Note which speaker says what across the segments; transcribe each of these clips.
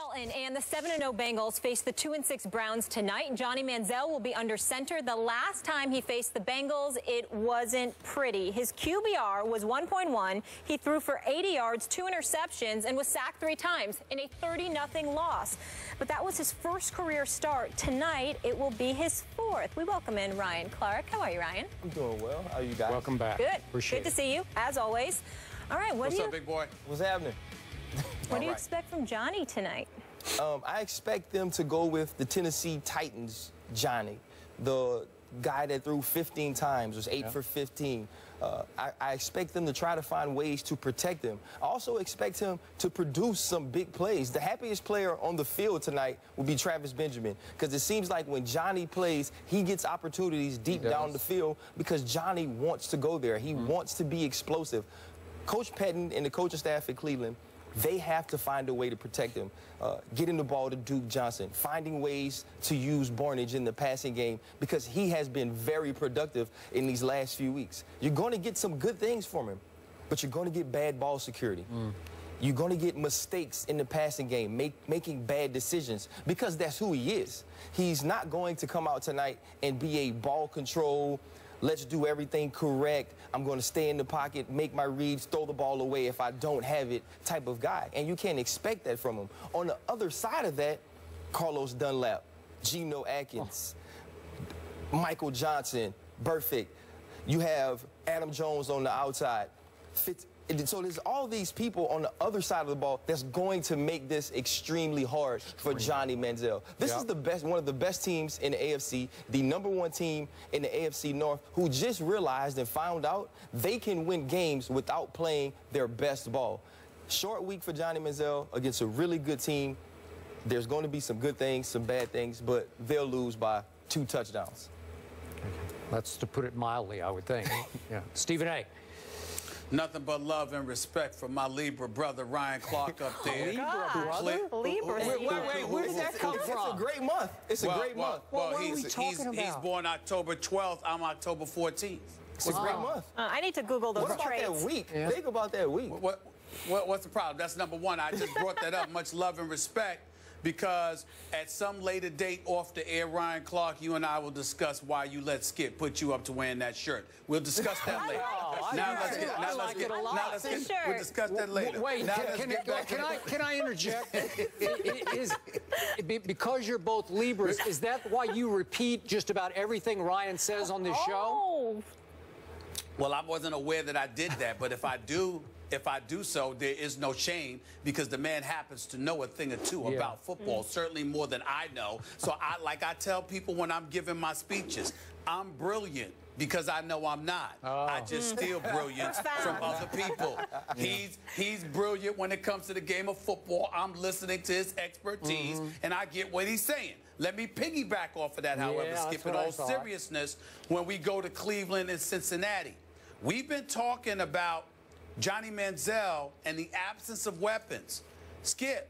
Speaker 1: Shelton and the 7-0 Bengals face the 2-6 Browns tonight. Johnny Manziel will be under center. The last time he faced the Bengals, it wasn't pretty. His QBR was 1.1. He threw for 80 yards, 2 interceptions, and was sacked 3 times in a 30-0 loss. But that was his first career start. Tonight, it will be his 4th. We welcome in Ryan Clark. How are you, Ryan?
Speaker 2: I'm doing well. How are you guys?
Speaker 3: Welcome back.
Speaker 1: Good.
Speaker 3: Appreciate it.
Speaker 1: Good to see you, as always. All right,
Speaker 4: What's up, big boy?
Speaker 2: What's happening?
Speaker 1: What do you expect from Johnny tonight?
Speaker 2: I expect them to go with the Tennessee Titans, Johnny, the guy that threw 15 times, was 8 for 15. I expect them to try to find ways to protect him. I also expect him to produce some big plays. The happiest player on the field tonight will be Travis Benjamin, because it seems like when Johnny plays, he gets opportunities deep down the field because Johnny wants to go there. He wants to be explosive. Coach Pettin and the coaching staff at Cleveland, they have to find a way to protect him, getting the ball to Duke Johnson, finding ways to use Barnidge in the passing game because he has been very productive in these last few weeks. You're going to get some good things from him, but you're going to get bad ball security. You're going to get mistakes in the passing game, making bad decisions because that's who he is. He's not going to come out tonight and be a ball control, let's do everything correct, I'm going to stay in the pocket, make my reads, throw the ball away if I don't have it type of guy. And you can't expect that from him. On the other side of that, Carlos Dunlap, Geno Atkins, Michael Johnson, Burfict. You have Adam Jones on the outside. So there's all these people on the other side of the ball that's going to make this extremely hard for Johnny Manziel. This is the best, one of the best teams in the AFC, the #1 team in the AFC North, who just realized and found out they can win games without playing their best ball. Short week for Johnny Manziel against a really good team. There's going to be some good things, some bad things, but they'll lose by 2 touchdowns.
Speaker 3: That's to put it mildly, I would think. Stephen A.
Speaker 4: Nothing but love and respect for my Libra brother, Ryan Clark, up there.
Speaker 3: Libra brother?
Speaker 1: Libra.
Speaker 2: Wait, where did that come from? It's a great month. It's a great month.
Speaker 3: What are we talking about?
Speaker 4: He's born October 12th. I'm October 14th.
Speaker 2: It's a great month.
Speaker 1: I need to Google those
Speaker 2: What about
Speaker 1: traits.
Speaker 2: that week? Think about that week.
Speaker 4: What's the problem? That's number one. I just brought that up. Much love and respect. Because at some later date off the air, Ryan Clark, you and I will discuss why you let Skip put you up to wearing that shirt. We'll discuss that later. We'll discuss that later.
Speaker 3: Wait, can I interject? Because you're both Libras, is that why you repeat just about everything Ryan says on this show?
Speaker 4: Well, I wasn't aware that I did that, but if I do so, there is no shame because the man happens to know a thing or two about football, certainly more than I know. So like I tell people when I'm giving my speeches, I'm brilliant because I know I'm not. I just steal brilliance from other people. He's brilliant when it comes to the game of football. I'm listening to his expertise, and I get what he's saying. Let me piggyback off of that, however, Skip, in all seriousness, when we go to Cleveland and Cincinnati. We've been talking about Johnny Manziel and the absence of weapons. Skip,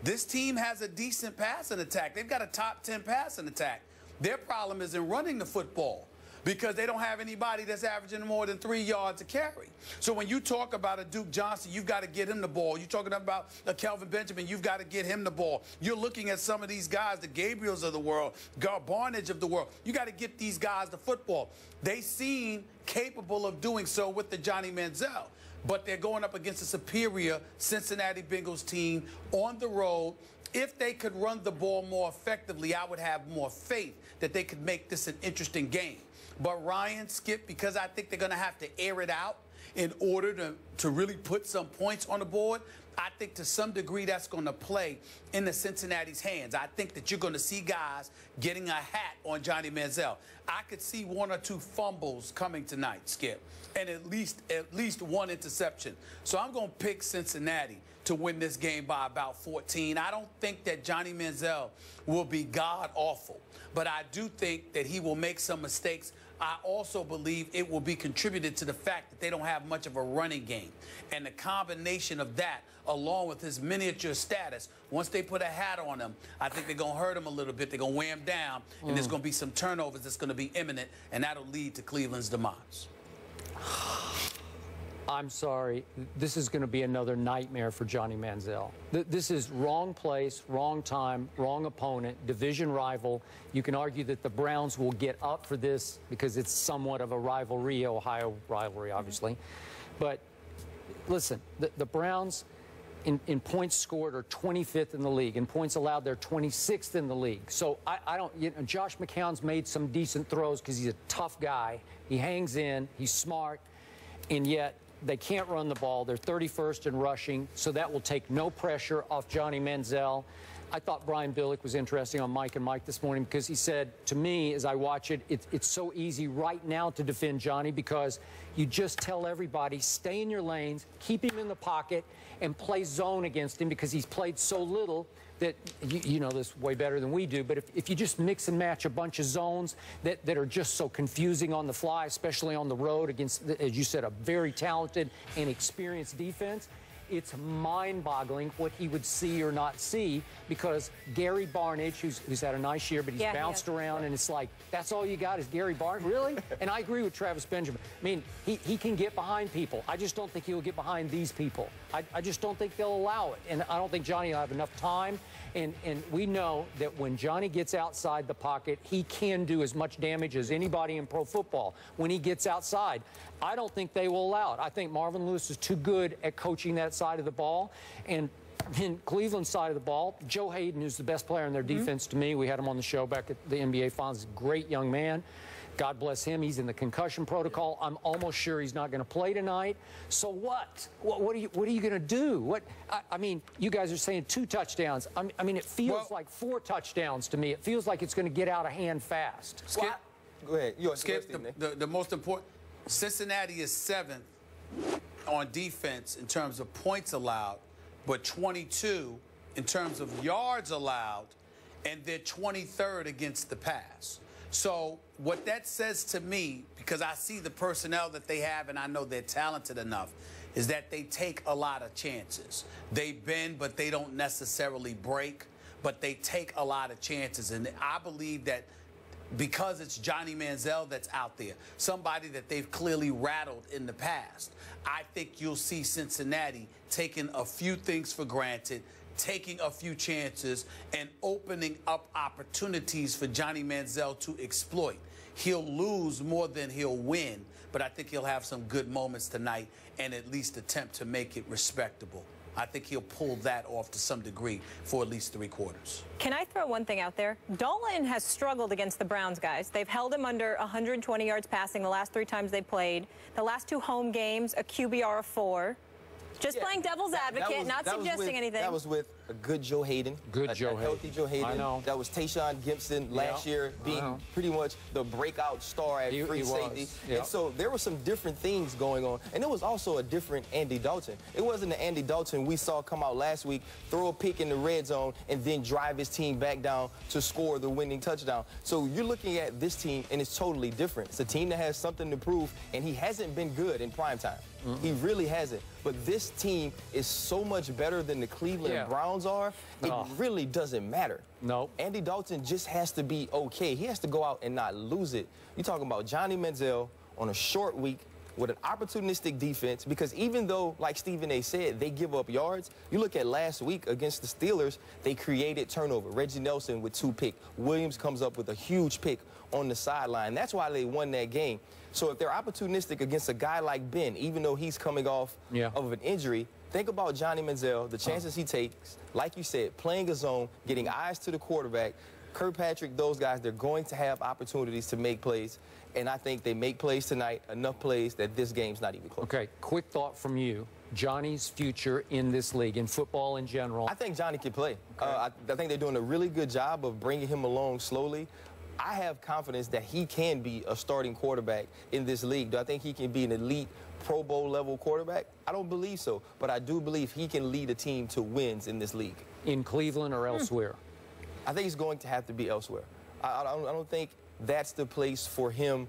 Speaker 4: this team has a decent passing attack. They've got a top 10 passing attack. Their problem is in running the football because they don't have anybody that's averaging more than 3 yards a carry. So when you talk about a Duke Johnson, you've got to get him the ball. You're talking about a Kelvin Benjamin, you've got to get him the ball. You're looking at some of these guys, the Gabriels of the world, Barnidge of the world. You got to get these guys the football. They seem capable of doing so with the Johnny Manziel. But they're going up against a superior Cincinnati Bengals team on the road. If they could run the ball more effectively, I would have more faith that they could make this an interesting game. But Ryan, Skip, because I think they're going to have to air it out in order to really put some points on the board, I think to some degree that's going to play in the Cincinnati's hands. I think that you're going to see guys getting a hat on Johnny Manziel. I could see 1 or 2 fumbles coming tonight, Skip, and at least 1 interception. So I'm going to pick Cincinnati to win this game by about 14. I don't think that Johnny Manziel will be god-awful, but I do think that he will make some mistakes. I also believe it will be contributed to the fact that they don't have much of a running game. And the combination of that, along with his miniature status, once they put a hat on him, I think they're going to hurt him a little bit. They're going to wear him down, and there's going to be some turnovers that's going to be imminent, and that'll lead to Cleveland's demise.
Speaker 3: I'm sorry. This is going to be another nightmare for Johnny Manziel. This is wrong place, wrong time, wrong opponent, division rival. You can argue that the Browns will get up for this because it's somewhat of a rivalry, Ohio rivalry, obviously. But listen, the Browns in points scored are 25th in the league. In points allowed, they're 26th in the league. So I don't, you know, Josh McCown's made some decent throws because he's a tough guy. He hangs in, he's smart, and yet they can't run the ball. They're 31st in rushing, so that will take no pressure off Johnny Manziel. I thought Brian Billick was interesting on Mike and Mike this morning because he said to me as I watch it, it's so easy right now to defend Johnny because you just tell everybody, stay in your lanes, keep him in the pocket, and play zone against him because he's played so little that you know this way better than we do. But if you just mix and match a bunch of zones that are just so confusing on the fly, especially on the road against, as you said, a very talented and experienced defense, it's mind-boggling what he would see or not see because Gary Barnidge, who's had a nice year, but he's bounced around, and it's like, that's all you got is Gary Barnidge? Really? And I agree with Travis Benjamin. I mean, he can get behind people. I just don't think he'll get behind these people. I just don't think they'll allow it. And I don't think Johnny will have enough time. And we know that when Johnny gets outside the pocket, he can do as much damage as anybody in pro football. When he gets outside, I don't think they will allow it. I think Marvin Lewis is too good at coaching that side of the ball. And in Cleveland's side of the ball, Joe Hayden, who's the best player in their defense to me, we had him on the show back at the NBA Finals, great young man. God bless him. He's in the concussion protocol. I'm almost sure he's not going to play tonight. So what? What are you going to do? I mean, you guys are saying 2 touchdowns. I mean, it feels like 4 touchdowns to me. It feels like it's going to get out of hand fast.
Speaker 4: Skip,
Speaker 2: go ahead.
Speaker 4: Skip, the most important. Cincinnati is 7th on defense in terms of points allowed, but 22 in terms of yards allowed, and they're 23rd against the pass. So what that says to me, because I see the personnel that they have and I know they're talented enough, is that they take a lot of chances. They bend, but they don't necessarily break, but they take a lot of chances. And I believe that because it's Johnny Manziel that's out there, somebody that they've clearly rattled in the past, I think you'll see Cincinnati taking a few things for granted, taking a few chances, and opening up opportunities for Johnny Manziel to exploit. He'll lose more than he'll win, but I think he'll have some good moments tonight and at least attempt to make it respectable. I think he'll pull that off to some degree for at least 3 quarters.
Speaker 1: Can I throw one thing out there? Dolan has struggled against the Browns, guys. They've held him under 120 yards passing the last 3 times they played. The last 2 home games, a QBR of 4. Just playing devil's advocate, not suggesting anything.
Speaker 2: That was with a good Joe Hayden.
Speaker 3: Good Joe Hayden.
Speaker 2: Healthy Joe Hayden.
Speaker 3: I know.
Speaker 2: That was Tayshaun Gibson last year being pretty much the breakout star at free safety. Yep. And so there were some different things going on. And it was also a different Andy Dalton. It wasn't the Andy Dalton we saw come out last week, throw a pick in the red zone, and then drive his team back down to score the winning touchdown. So you're looking at this team, and it's totally different. It's a team that has something to prove, and he hasn't been good in primetime. He really hasn't. But this team is so much better than the Cleveland Browns are, it really doesn't matter.
Speaker 3: Nope.
Speaker 2: Andy Dalton just has to be okay. He has to go out and not lose it. You're talking about Johnny Manziel on a short week with an opportunistic defense, because even though, like Stephen A. said, they give up yards, you look at last week against the Steelers, they created turnover. Reggie Nelson with 2 picks. Williams comes up with a huge pick on the sideline. That's why they won that game. So if they're opportunistic against a guy like Ben, even though he's coming off of an injury, think about Johnny Manziel, the chances he takes, like you said, playing a zone, getting eyes to the quarterback. Kirkpatrick, those guys, they're going to have opportunities to make plays. And I think they make plays tonight, enough plays that this game's not even close.
Speaker 3: Okay, quick thought from you. Johnny's future in this league, in football in general.
Speaker 2: I think Johnny can play. Okay. I think they're doing a really good job of bringing him along slowly. I have confidence that he can be a starting quarterback in this league. Do I think he can be an elite Pro Bowl level quarterback? I don't believe so, but I do believe he can lead a team to wins in this league.
Speaker 3: In Cleveland or elsewhere?
Speaker 2: I think he's going to have to be elsewhere. I don't think that's the place for him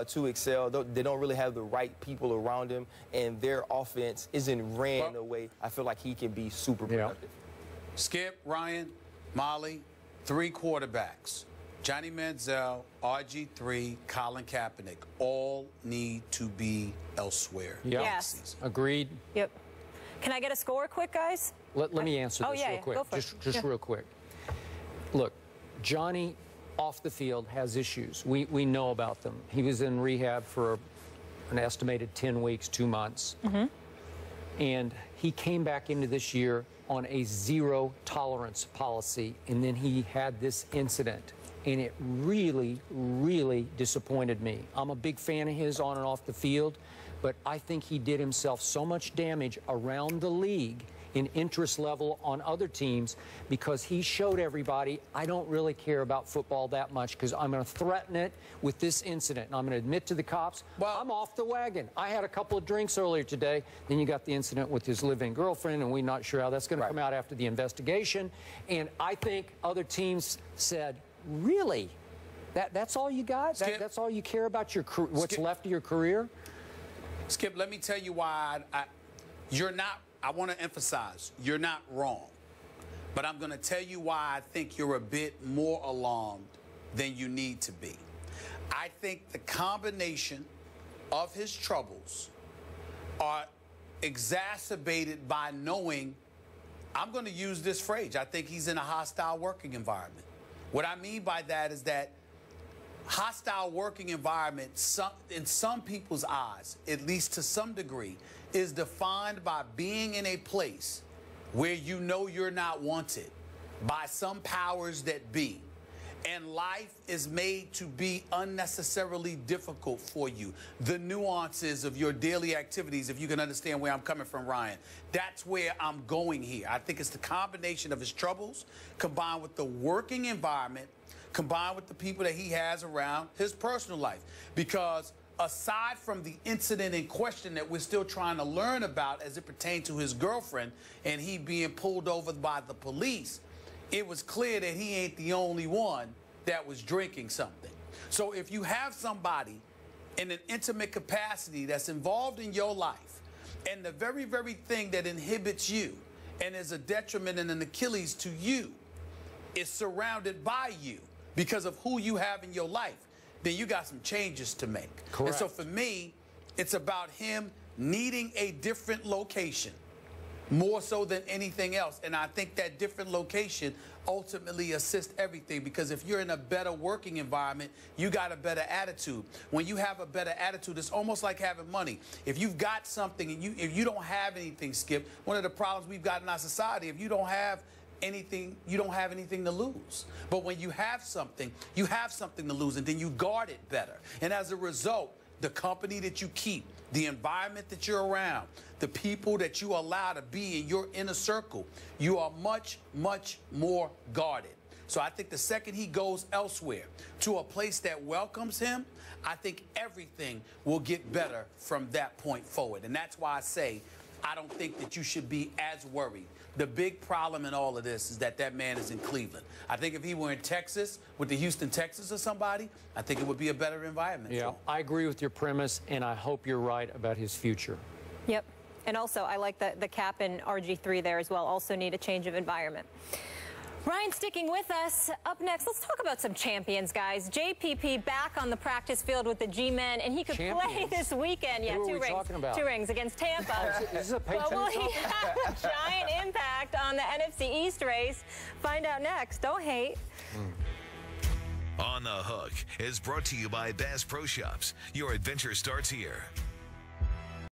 Speaker 2: to excel. They don't really have the right people around him, and their offense isn't ran in a way I feel like he can be super productive.
Speaker 4: Skip, Ryan, Molly, 3 quarterbacks. Johnny Manziel, RG3, Colin Kaepernick all need to be elsewhere.
Speaker 3: Yep.
Speaker 1: Yes.
Speaker 3: Agreed.
Speaker 1: Yep. Can I get a score quick, guys?
Speaker 3: Let me answer this real quick.
Speaker 1: Go for it.
Speaker 3: Just real quick. Look, Johnny off the field has issues. We know about them. He was in rehab for an estimated 10 weeks, 2 months. Mm-hmm. And he came back into this year on a zero tolerance policy, and then he had this incident. And it really, really disappointed me. I'm a big fan of his on and off the field, but I think he did himself so much damage around the league in interest level on other teams because he showed everybody, I don't really care about football that much because I'm going to threaten it with this incident. And I'm going to admit to the cops, well, I'm off the wagon. I had a couple of drinks earlier today. Then you got the incident with his live-in girlfriend, and we're not sure how that's going to come out after the investigation. And I think other teams said, really? That's all you got? That's all you care about, what's left of your career?
Speaker 4: Skip, let me tell you why you're not, I want to emphasize, you're not wrong. But I'm going to tell you why I think you're a bit more alarmed than you need to be. I think the combination of his troubles are exacerbated by knowing, I'm going to use this phrase, I think he's in a hostile working environment. What I mean by that is that hostile working environment, in some people's eyes, at least to some degree, is defined by being in a place where you know you're not wanted by some powers that be. And life is made to be unnecessarily difficult for you. The nuances of your daily activities, if you can understand where I'm coming from, Ryan, that's where I'm going here. I think it's the combination of his troubles combined with the working environment, combined with the people that he has around his personal life. Because aside from the incident in question that we're still trying to learn about as it pertained to his girlfriend and he being pulled over by the police, it was clear that he ain't the only one that was drinking something. So if you have somebody in an intimate capacity that's involved in your life, and the very, very thing that inhibits you and is a detriment and an Achilles to you is surrounded by you because of who you have in your life, then you got some changes to make.
Speaker 3: Correct.
Speaker 4: And so for me, it's about him needing a different location, more so than anything else. And I think that different location ultimately assists everything, because if you're in a better working environment, you got a better attitude. When you have a better attitude, it's almost like having money. If you've got something and if you don't have anything, Skip, one of the problems we've got in our society, if you don't have anything, you don't have anything to lose. But when you have something to lose, and then you guard it better. And as a result, the company that you keep, the environment that you're around, the people that you allow to be in your inner circle, you are much, much more guarded. So I think the second he goes elsewhere to a place that welcomes him, I think everything will get better from that point forward. And that's why I say I don't think that you should be as worried. The big problem in all of this is that that man is in Cleveland. I think if he were in Texas, with the Houston Texans or somebody, I think it would be a better environment.
Speaker 3: Yeah, I agree with your premise, and I hope you're right about his future.
Speaker 1: Yep. And also, I like the Cap and RG3 there as well. Also need a change of environment. Ryan sticking with us. Up next, let's talk about some champions, guys. JPP back on the practice field with the G-Men, and he could play this weekend. Yeah,
Speaker 3: Who are we talking about?
Speaker 1: 2 rings against Tampa.
Speaker 3: Is this a Patriots?
Speaker 1: But will he have a giant impact on the NFC East race? Find out next. Don't hate.
Speaker 5: On the Hook is brought to you by Bass Pro Shops. Your adventure starts here.